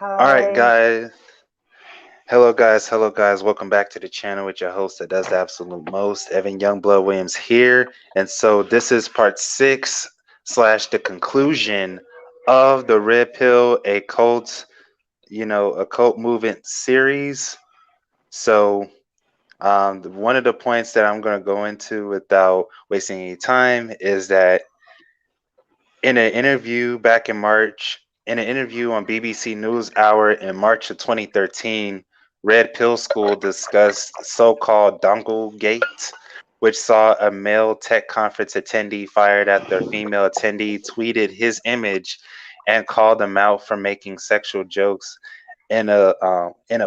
All right, Hi. guys. Hello, guys. Hello, guys. Welcome back to the channel with your host that does the absolute most, Evan Youngblood Williams here. And so this is part six slash the conclusion of the Red Pill, a cult, a cult movement series. So one of the points that I'm going to go into without wasting any time is that in an interview on BBC NewsHour in March of 2013, Red Pill School discussed so-called Dongle Gate, which saw a male tech conference attendee fired after a female attendee tweeted his image and called him out for making sexual jokes in a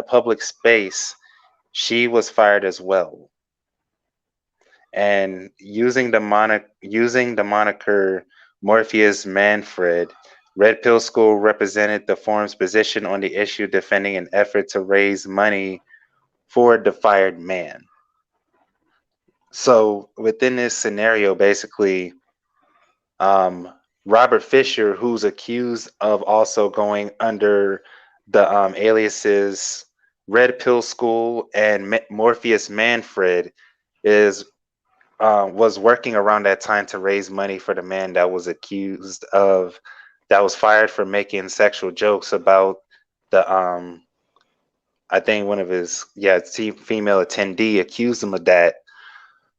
public space. She was fired as well, and using the moniker Morpheus Manfred, Red Pill School represented the forum's position on the issue, defending an effort to raise money for the fired man. So within this scenario, basically, um, Robert Fisher, who's accused of also going under the aliases Red Pill School and Morpheus Manfred, is was working around that time to raise money for the man that was fired for making sexual jokes about the I think one of his female attendee accused him of that.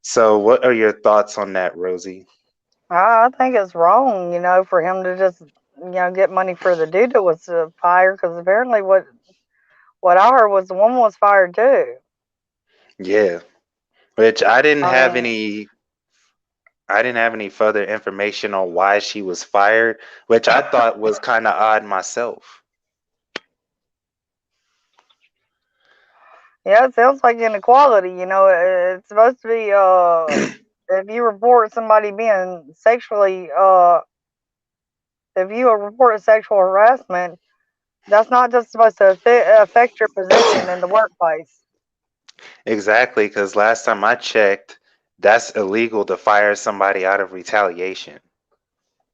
So what are your thoughts on that, Rosie? I think it's wrong, for him to just, get money for the dude that was fired, because apparently what I heard was the woman was fired too. Yeah, which I mean, I didn't have any further information on why she was fired, which I thought was kind of odd myself. yeah, it sounds like inequality. It's supposed to be if you report somebody being sexually if you report sexual harassment, that's not just supposed to affect your position in the workplace. Exactly, because last time I checked, that's illegal to fire somebody out of retaliation.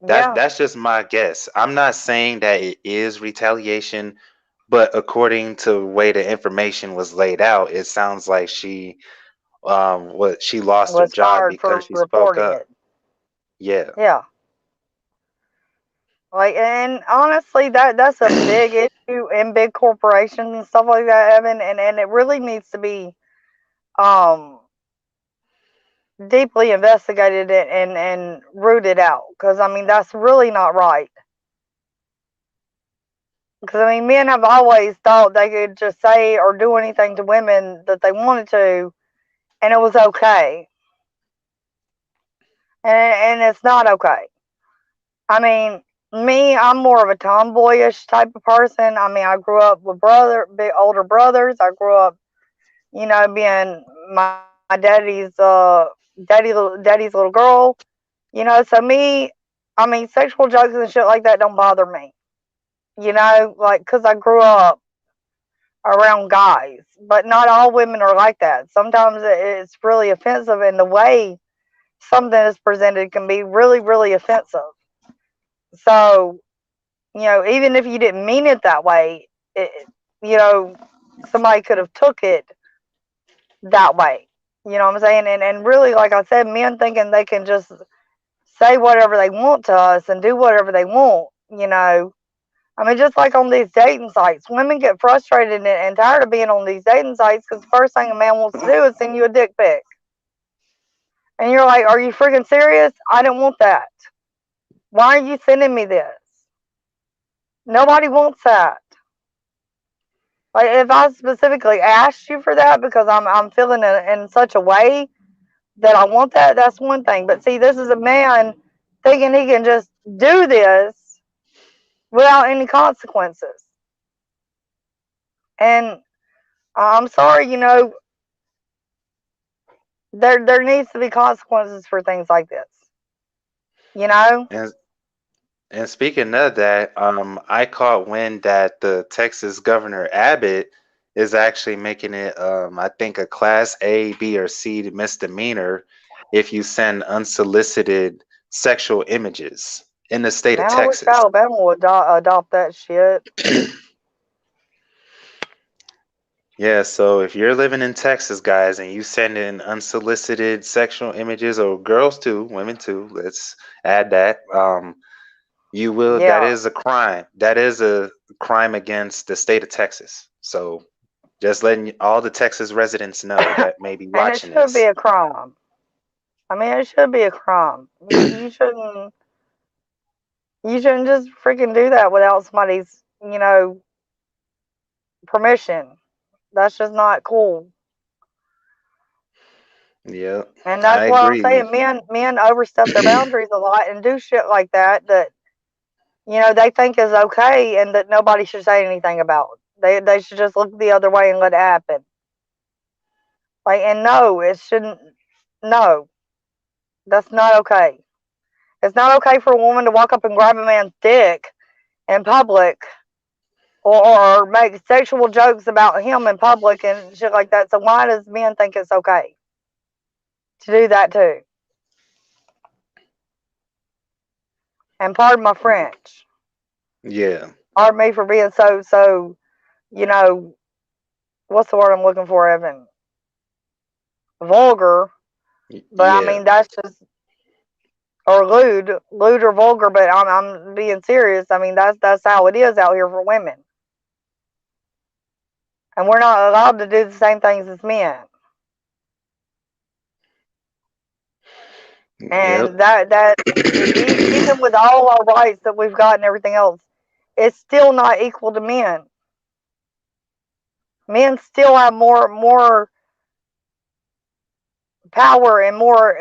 That's Yeah, that's just my guess. I'm not saying that it is retaliation, but according to the way the information was laid out, it sounds like she lost her was job fired because for she spoke reporting up. it. Yeah. Yeah. Like, and honestly, that's a big issue in big corporations and stuff like that, Evan. And it really needs to be um deeply investigated and rooted out. Because I mean, that's really not right. Because I mean, men have always thought they could just say or do anything to women that they wanted to, and it was okay. And it's not okay. I mean, me, I'm more of a tomboyish type of person. I mean, I grew up with big older brothers. I grew up, being my daddy's little girl. So me, I mean, sexual jokes and shit like that don't bother me. Like, cause I grew up around guys, but not all women are like that. Sometimes it's really offensive, and the way something is presented can be really, really offensive. So, even if you didn't mean it that way, you know, somebody could have took it that way. You know what I'm saying? And really, like I said, men thinking they can just say whatever they want to us and do whatever they want. I mean, just like on these dating sites, women get frustrated and tired of being on these dating sites because the first thing a man wants to do is send you a dick pic. And you're like, are you freaking serious? I didn't want that. Why are you sending me this? Nobody wants that. Like, if I specifically asked you for that because I'm feeling in such a way that I want that, that's one thing. But see, this is a man thinking he can just do this without any consequences. And I'm sorry, there needs to be consequences for things like this. You know? And and speaking of that, I caught wind that the Texas Governor Abbott is actually making it, I think, a Class A, B, or C misdemeanor if you send unsolicited sexual images in the state of Man, I wish Texas. Alabama would adopt that shit. Yeah, so if you're living in Texas, guys, and you send in unsolicited sexual images, or girls too, women too, let's add that. You will. That Yeah, is a crime. That is a crime against the state of Texas. So just letting all the Texas residents know that may be and it watching should be this. a crime. I mean, it should be a crime. You shouldn't just freaking do that without somebody's, permission. That's just not cool. Yeah, And I that's what I'm agree. saying. Men overstep their boundaries a lot and do shit like that they think is okay and that nobody should say anything about. They should just look the other way and let it happen. Like, and no, it shouldn't. No, that's not okay. It's not okay for a woman to walk up and grab a man's dick in public, or make sexual jokes about him in public and shit like that. So why does men think it's okay to do that too? And pardon my French. Yeah, Pardon me for being so, you know, what's the word I'm looking for, Evan? Vulgar. But I yeah, mean, that's just, or lewd or vulgar. But I'm being serious. I mean, that's how it is out here for women, and we're not allowed to do the same things as men. yep, And that even with all our rights that we've got and everything else, it's still not equal to men. Men still have more power and more,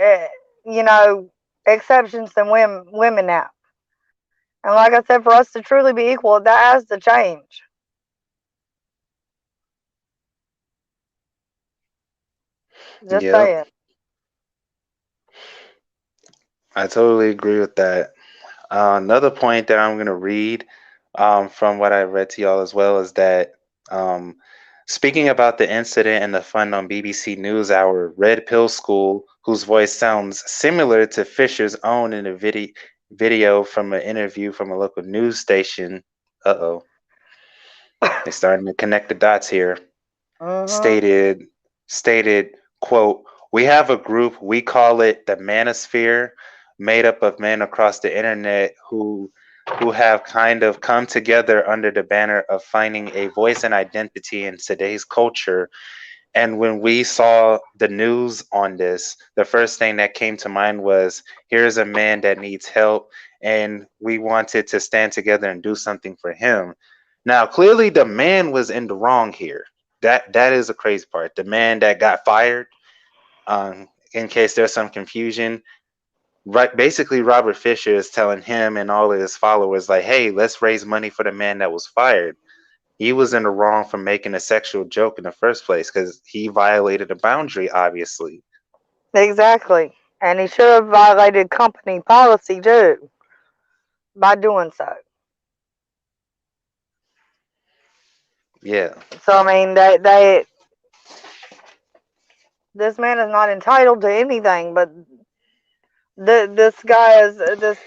you know, exceptions than women have. And like I said, for us to truly be equal, that has to change. Just yep. saying. I totally agree with that. Another point that I'm going to read from what I read to y'all as well is that um, speaking about the incident and the fund on BBC NewsHour, Red Pill School, whose voice sounds similar to Fisher's own in a video from an interview from a local news station. Uh-oh, they're starting to connect the dots here. Mhm. Stated, stated, quote, "We have a group, we call it the Manosphere, made up of men across the internet who have kind of come together under the banner of finding a voice and identity in today's culture. And when we saw the news on this, the first thing that came to mind was here's a man that needs help, and we wanted to stand together and do something for him. Now, clearly, the man was in the wrong here. That is a crazy part. The man that got fired, in case there's some confusion, right? Basically, Robert Fisher is telling him and all of his followers, like, "Hey, let's raise money for the man that was fired." He was in the wrong for making a sexual joke in the first place because he violated a boundary, obviously. Exactly. And he should have violated company policy too by doing so. Yeah, So I mean, this man is not entitled to anything. But this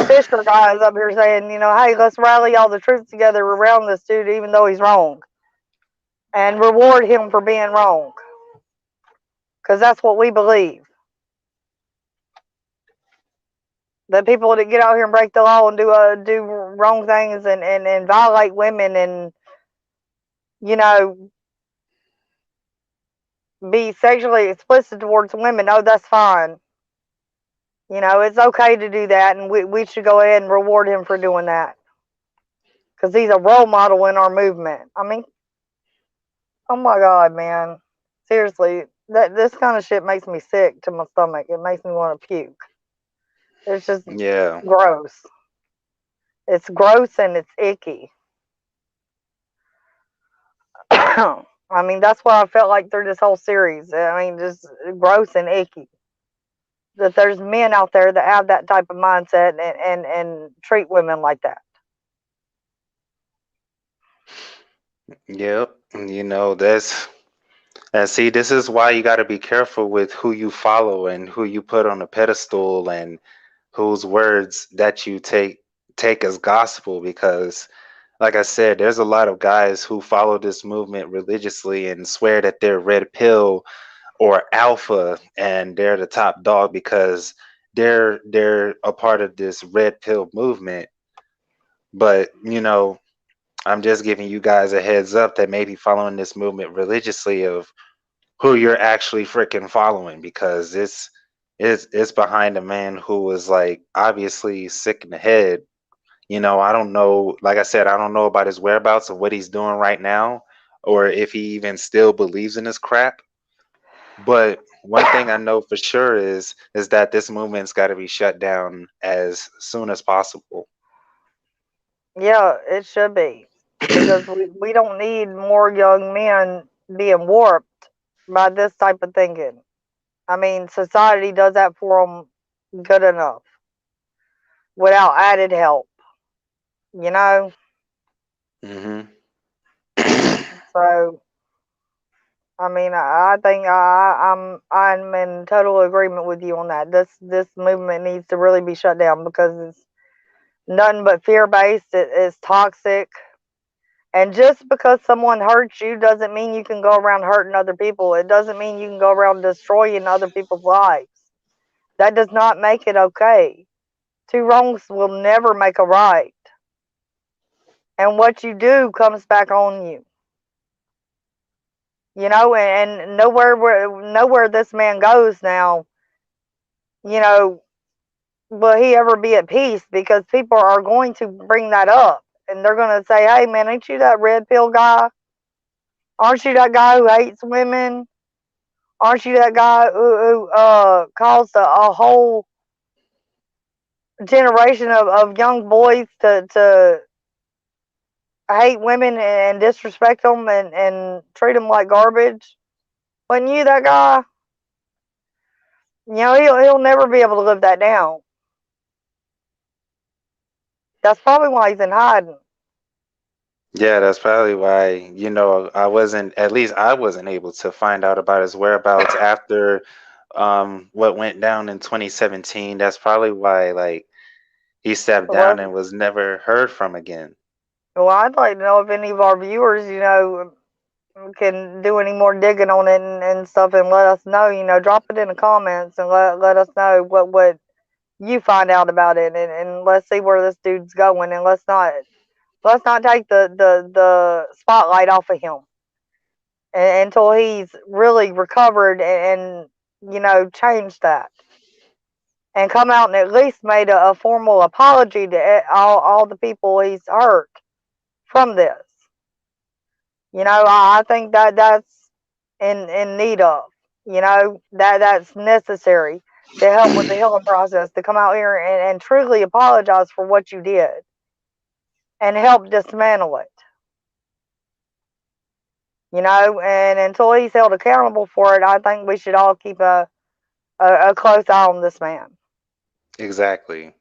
Fisher guy is up here saying, hey, let's rally all the troops together around this dude, even though he's wrong, and reward him for being wrong, because that's what we believe. That people that get out here and break the law and do wrong things and violate women and you know be sexually explicit towards women, oh, that's fine. It's okay to do that, and we should go ahead and reward him for doing that because he's a role model in our movement. I mean, oh my God, man. Seriously, this kind of shit makes me sick to my stomach. It makes me want to puke. It's just yeah, gross. It's gross and it's icky. I mean, that's what I felt like through this whole series. I mean, just gross and icky. That there's men out there that have that type of mindset and treat women like that. yep. That's and see, this is why you got to be careful with who you follow and who you put on a pedestal and whose words that you take as gospel because like I said, there's a lot of guys who follow this movement religiously and swear that they're red pill or alpha and they're the top dog because they're a part of this red pill movement. But I'm just giving you guys a heads up that maybe following this movement religiously of who you're actually freaking following, because it's behind a man who was like obviously sick in the head. I don't know, like I said, I don't know about his whereabouts of what he's doing right now or if he even still believes in this crap. But one thing I know for sure is that this movement's got to be shut down as soon as possible. Yeah, it should be. Because we don't need more young men being warped by this type of thinking. I mean, society does that for them good enough without added help, you know? Hmm. So, I mean, I think I'm in total agreement with you on that. This movement needs to really be shut down because it's nothing but fear based. It is toxic. And just because someone hurts you doesn't mean you can go around hurting other people. It doesn't mean you can go around destroying other people's lives. That does not make it okay. Two wrongs will never make a right. And what you do comes back on you. And nowhere this man goes now, you know, will he ever be at peace because people are going to bring that up and they're going to say, "Hey man, ain't you that red pill guy? Aren't you that guy who hates women? Aren't you that guy who caused a whole generation of young boys to hate women and disrespect them and treat them like garbage? Wasn't you that guy?" He'll never be able to live that down. That's probably why he's in hiding. Yeah, that's probably why, at least I wasn't able to find out about his whereabouts after what went down in 2017. That's probably why like he stepped down Well, and was never heard from again. well, I'd like to know if any of our viewers, can do any more digging on it and stuff, and let us know. Drop it in the comments and let us know what you find out about it, and let's see where this dude's going, and let's not take the spotlight off of him until he's really recovered and changed that and come out and at least made a formal apology to all the people he's hurt from this. I think that's in need of. That's necessary to help with the healing process, to come out here and truly apologize for what you did and help dismantle it. And until he's held accountable for it, I think we should all keep a close eye on this man. Exactly.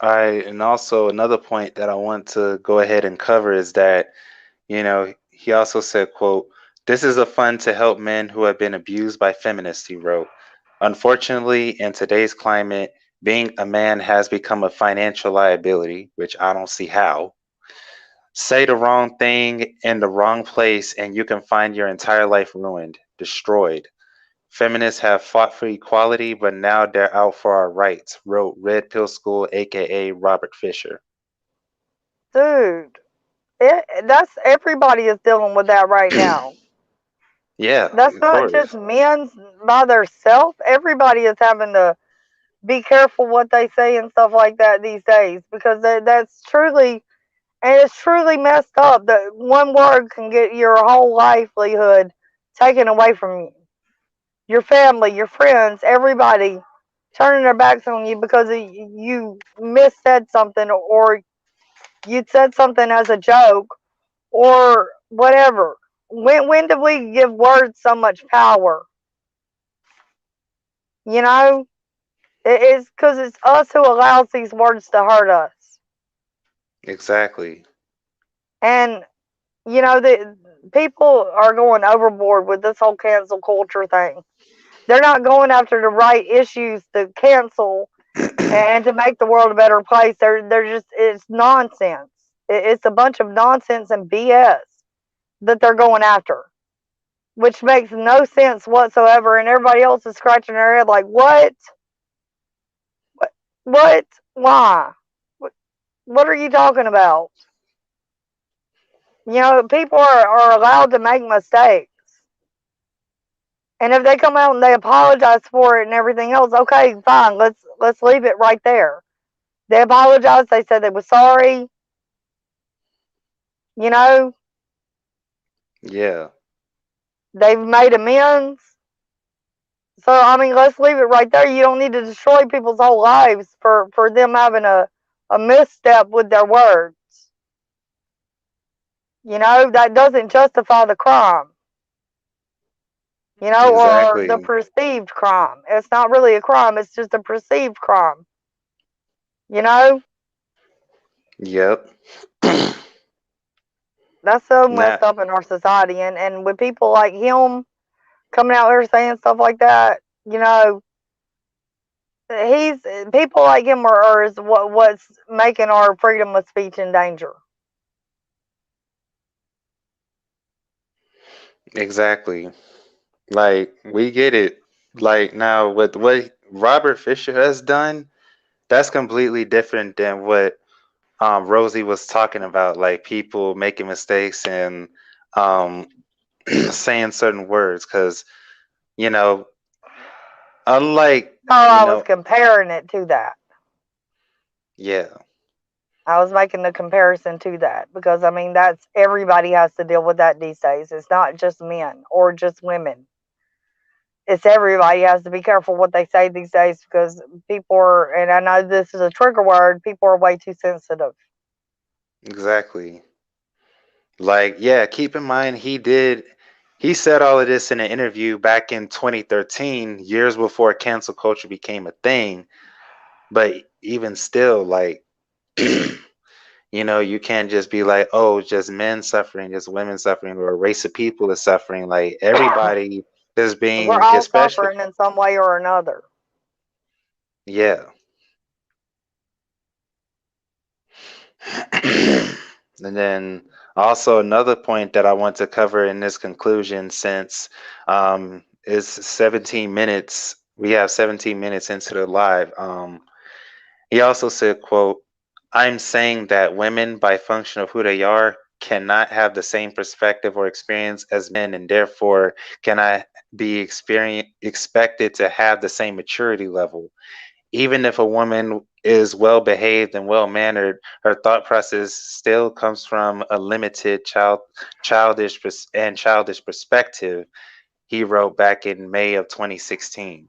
And also another point that I want to go ahead and cover is that, he also said, quote, "This is a fund to help men who have been abused by feminists," he wrote. "Unfortunately, in today's climate, being a man has become a financial liability, which I don't see how. Say the wrong thing in the wrong place, and you can find your entire life ruined, destroyed. Feminists have fought for equality, but now they're out for our rights," wrote Red Pill School, aka Robert Fisher. Dude, that's everybody is dealing with that right now. Yeah, That's of not just course. men by themselves. Everybody is having to be careful what they say and stuff like that these days because that's truly, and it's truly messed up that one word can get your whole livelihood taken away from you. Your family, your friends, everybody turning their backs on you because you missaid something or you said something as a joke or whatever. When did we give words so much power? You know, it's because it's us who allows these words to hurt us. Exactly. And the people are going overboard with this whole cancel culture thing. They're not going after the right issues to cancel and to make the world a better place. They're just, it's nonsense. It's a bunch of nonsense and BS that they're going after, which makes no sense whatsoever. And everybody else is scratching their head like, what? What? Why? What are you talking about? You know, people are allowed to make mistakes. And if they come out and they apologize for it and everything else, okay, fine. Let's leave it right there. They apologized. They said they were sorry. You know, Yeah. they've made amends. So I mean, let's leave it right there. You don't need to destroy people's whole lives for them having a misstep with their words. You know, that doesn't justify the crime. You know, or the Exactly. perceived crime. It's not really a crime. It's just a perceived crime. You know, Yep. that's so Now, messed up in our society. And with people like him coming out here saying stuff like that, you know, he's people like him are is what's making our freedom of speech in danger. exactly. Like we get it. Like now with what Robert Fisher has done, that's completely different than what Rosie was talking about, like people making mistakes and um saying certain words because you know, unlike Oh, you I was know, comparing it to that. yeah, I was making the comparison to that because I mean that's everybody has to deal with that these days. It's not just men or just women. It's everybody has to be careful what they say these days because people are, and I know this is a trigger word, people are way too sensitive. exactly. Like, yeah, keep in mind he said all of this in an interview back in 2013, years before cancel culture became a thing. But even still, like, you can't just be like, oh, just men suffering, just women suffering, or a race of people is suffering. Like, everybody is We're being, all especially, suffering in some way or another. yeah. And then also another point that I want to cover in this conclusion, since is 17 minutes, we have 17 minutes into the live. He also said, quote, I'm saying that women, by function of who they are, cannot have the same perspective or experience as men, and therefore cannot be expected to have the same maturity level. Even if a woman is well behaved and well mannered, her thought process still comes from a limited childish perspective. He wrote back in May of 2016.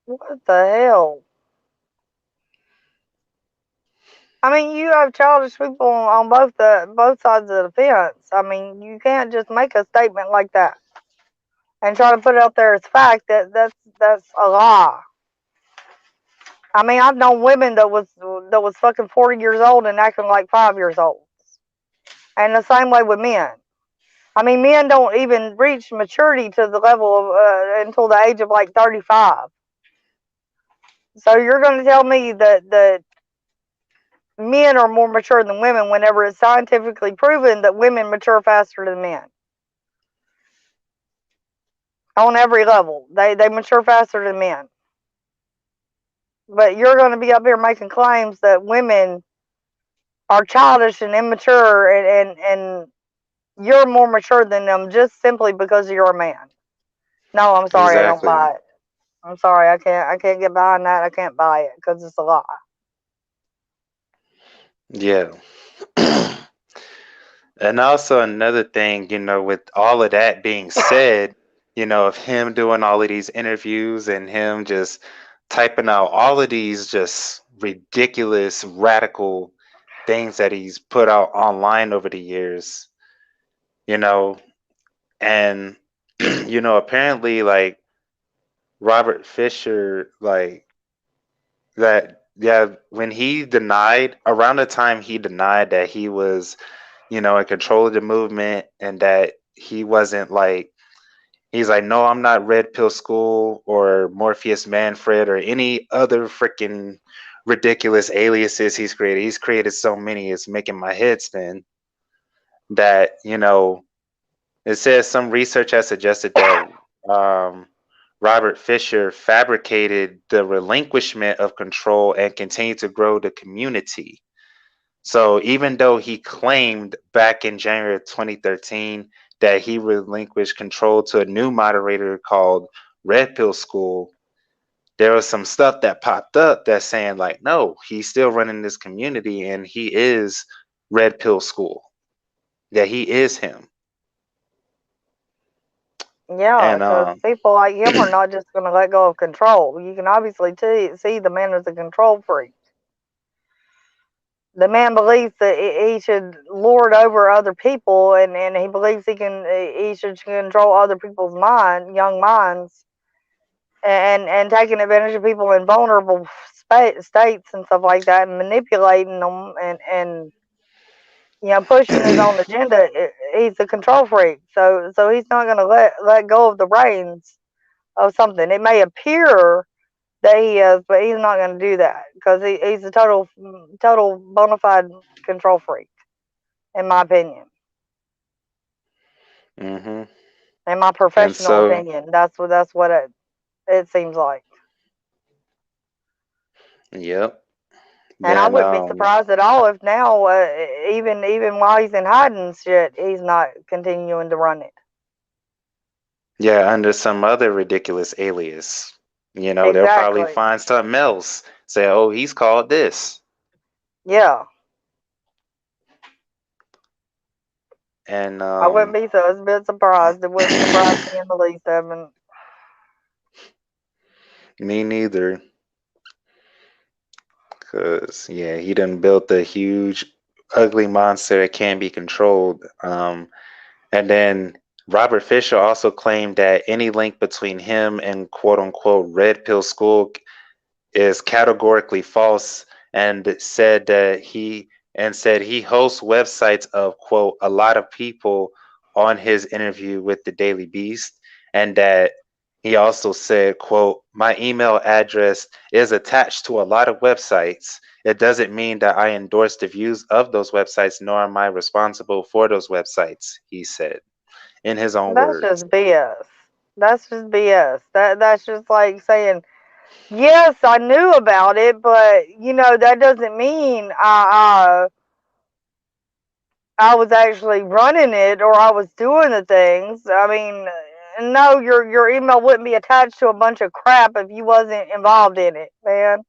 What the hell? I mean, you have childish people on both sides of the fence. I mean, you can't just make a statement like that and try to put it out there as fact. That's a lie. I mean, I've known women that was fucking 40 years old and acting like 5 years old, and the same way with men. I mean, men don't even reach maturity to the level of until the age of like 35. So you're going to tell me that men are more mature than women whenever it's scientifically proven that women mature faster than men on every level. They mature faster than men. But you're going to be up here making claims that women are childish and immature and you're more mature than them just simply because you're a man. No, I'm sorry, I don't Exactly. buy it. I'm sorry, I can't get behind that. I can't buy it because it's a lie. Yeah. And also another thing, with all of that being said, of him doing all of these interviews and him just typing out all of these just ridiculous, radical things that he's put out online over the years, you know, and apparently like Robert Fisher, like that, yeah, when he denied around the time he denied that he was in control of the movement and that he wasn't like He's like, no, I'm not Red Pill School or Morpheus Manfred or any other freaking ridiculous aliases he's created. He's created so many, it's making my head spin. That, it says some research has suggested that Robert Fisher fabricated the relinquishment of control and continued to grow the community. So even though he claimed back in January of 2013 that he relinquished control to a new moderator called Red Pill School, there was some stuff that popped up that's saying like, no, he's still running this community and he is Red Pill School, that he is him. Yeah, And because people like him are not just going to let go of control. You can obviously see the man is a control freak. The man believes that he should lord over other people, and he believes he should control other people's young minds, and taking advantage of people in vulnerable states and stuff like that, and manipulating them, and pushing his own agenda. He's a control freak, so he's not going to let go of the reins of something. It may appear that he is, but he's not going to do that because he's a total bona fide control freak, in my opinion. mm-hmm. In my And professional so, opinion, that's what it seems like. yep. And I Then wouldn't be surprised at all if now, even while he's in hiding shit, he's not continuing to run it. yeah, under some other ridiculous alias. They'll probably Exactly. find something else. Say, oh, he's called this. Yeah. And I wouldn't be so a bit surprised. It wouldn't surprise me in the least, Evan. me neither. Cause yeah, he done built a huge, ugly monster that can't be controlled. And then Robert Fisher also claimed that any link between him and quote unquote Red Pill School is categorically false, and said he hosts websites of quote a lot of people on his interview with the Daily Beast, and that he also said quote my email address is attached to a lot of websites. It doesn't mean that I endorse the views of those websites, nor am I responsible for those websites, he said in his own That's words. just BS. That's just BS. That's just like saying, yes, I knew about it, but that doesn't mean I was actually running it or I was doing the things. I mean, no, your email wouldn't be attached to a bunch of crap if you wasn't involved in it, man.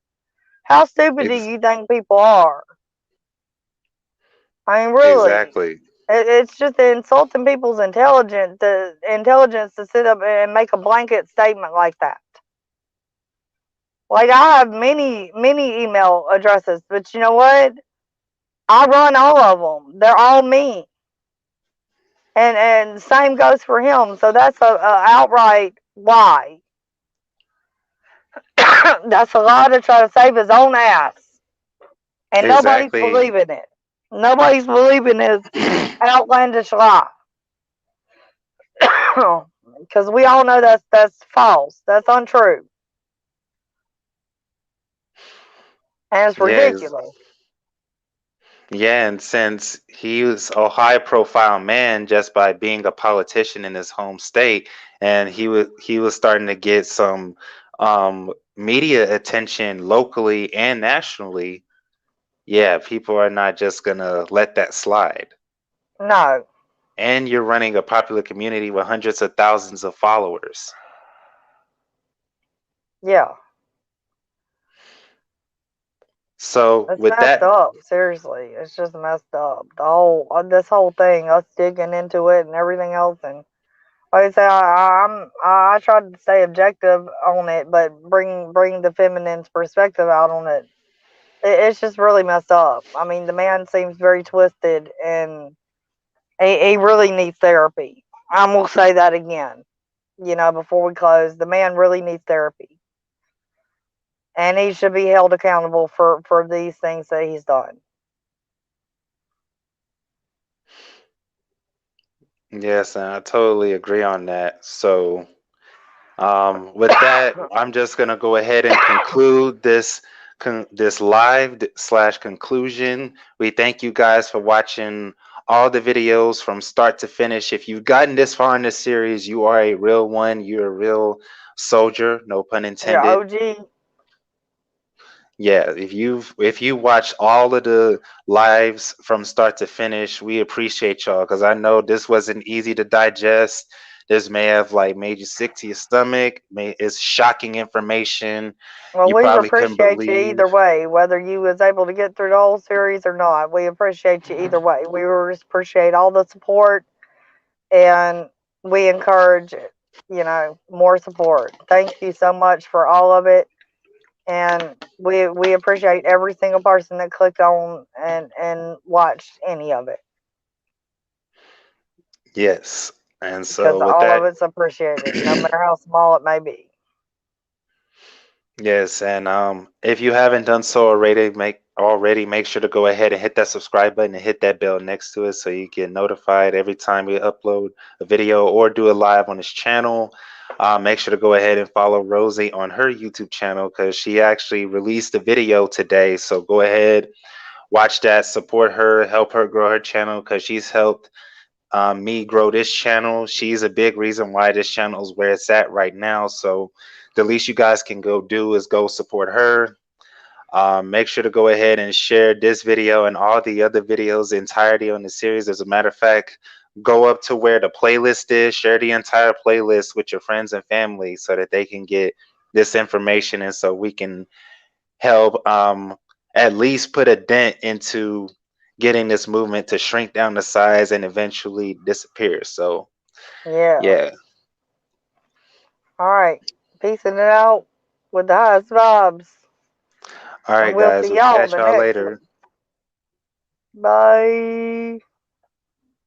How stupid do Ex- you think people are? I mean, really, exactly. it's just insulting people's intelligence to sit up and make a blanket statement like that. Like I have many email addresses, but you know what? I run all of them. They're all me, and same goes for him. So that's a outright lie. That's a lie to try to save his own ass, and nobody's Exactly. believing it. Nobody's believing his outlandish lie. Because we all know that's false. That's untrue, and it's Yeah, ridiculous. yeah, and since he was a high profile man just by being a politician in his home state, and he was starting to get some media attention locally and nationally, yeah, people are not just gonna let that slide. No, And you're running a popular community with hundreds of thousands of followers. yeah, So it's with messed that, up. Seriously, it's just messed up. This whole thing, us digging into it and everything else, and like I say, I tried to stay objective on it, but bring the feminine's perspective out on it. It's just really messed up. I mean, the man seems very twisted, and he really needs therapy. I'm gonna say that again. Before we close, the man really needs therapy, and he should be held accountable for these things that he's done. Yes, and I totally agree on that. So, with that, I'm just gonna go ahead and conclude this live slash conclusion. We thank you guys for watching all the videos from start to finish. If you've gotten this far in this series, you are a real one. You're a real soldier, no pun You're intended. OG. Yeah, if you watch all of the lives from start to finish, we appreciate y'all because I know this wasn't easy to digest. This may have like made you sick to your stomach. It's shocking information. Well, You we probably couldn't appreciate you believe. either way, whether you was able to get through the whole series or not. We appreciate you either way. We just appreciate all the support, and we encourage, more support. Thank you so much for all of it, and we appreciate every single person that clicked on and watched any of it, Yes. And because so with all of that, it's appreciated, no matter how small it may be. yes, and if you haven't done so already make sure to go ahead and hit that subscribe button and hit that bell next to it so you get notified every time we upload a video or do a live on this channel. Make sure to go ahead and follow Rosie on her YouTube channel because she actually released a video today. So go ahead, watch that, support her, help her grow her channel because she's helped me grow this channel. She's a big reason why this channel is where it's at right now. So the least you guys can go do is go support her. Make sure to go ahead and share this video and all the other videos, the entirety on the series. As a matter of fact, go up to where the playlist is, share the entire playlist with your friends and family so that they can get this information and so we can help at least put a dent into getting this movement to shrink down the size and eventually disappear. So, Yeah. yeah. All right. Peacing it out with the highest vibes. All And right, we'll guys. see We'll y'all in catch the y'all next one. later. Bye.